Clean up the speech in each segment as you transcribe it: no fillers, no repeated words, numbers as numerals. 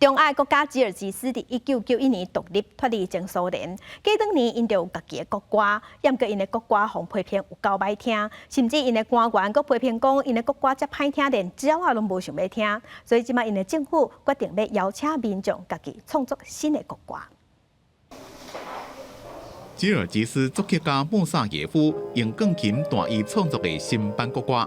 中亚国家吉尔吉斯伫1991年独立脱离前苏联，过当年因就有家己的国歌，也毋过因的国歌互批评有够歹听，甚至因的官员阁批评讲因的国歌遮歹听，连鸟仔拢无想要听，所以即摆因的政府决定要邀请民众家己创作新的国歌。吉尔吉斯作曲家穆萨耶夫用钢琴弹伊创作的新版国歌。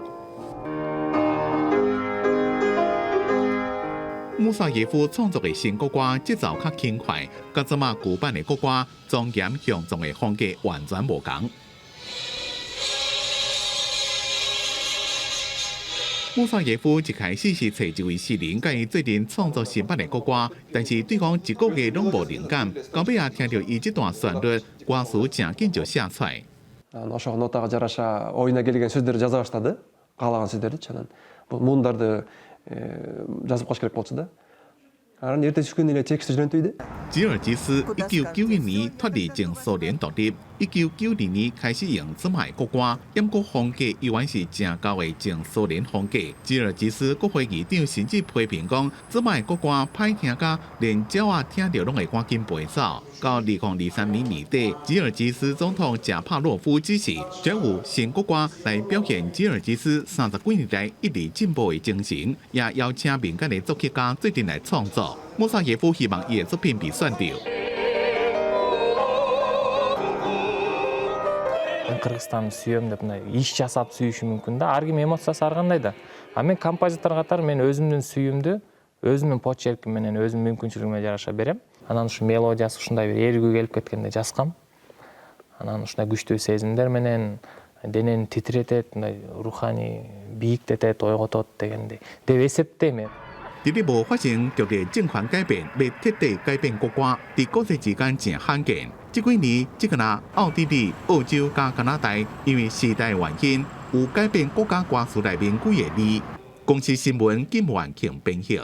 穆萨耶夫创作的新国歌节奏较轻快，甲即马旧版的国歌庄严雄壮的风格完全无同。穆萨耶夫一开始是找一位诗人，甲伊做阵创作新版的国歌，但是对方一个月拢无灵感，到尾啊听到伊这段旋律，歌词真紧就写出来。ошол нотага жараша оюна келген сөздөрдү жаза баштады. Каалаган сөздөрдү чынан. Бул мундарды жазып коюш керек болчу да. Анан эртеси күнү эле текстти жөнөтөйдү. 吉尔吉斯1991年脱离前苏联独立，1992年开始用即卖国歌，不过风格依然是正高的前苏联风格。吉尔吉斯国会议长甚至批评讲，即卖国歌歹听甲连鸟仔听到拢会赶紧飞走。到2023年年底，吉尔吉斯总统贾帕洛夫指示，将有新国歌来表现吉尔吉斯30几年来一直进步的精神，也邀请民间的作曲家做阵来创作。穆萨耶夫希望伊的作品被选到。 Кыргызстанды сүйөм деп мындай иш жасап сүйүшү мүмкүн да. Ар ким эмоциясы ар кандай да. А мен композитор катары мен өзүмдүн сүйүүмдү өзүмдүн почерким менен өзүмдүн мүмкүнчүлүгүмө жараша берем. Анан ушу мелодиясы ушундай бир эргүү келип кеткенде жазгам. Анан ушундай күчтүү сезимдер менен денени титиретет, мындай руханий бийиктетет, ойготот дегендей деп эсептейм мен. 伫咧无发生剧烈政权改变，要彻底改变国歌，伫国际之间真罕见。这几年，只个那奥地利、澳洲加加拿大，因为时代原因，有改变国家歌词内面几个字。公司新闻金完庆编写。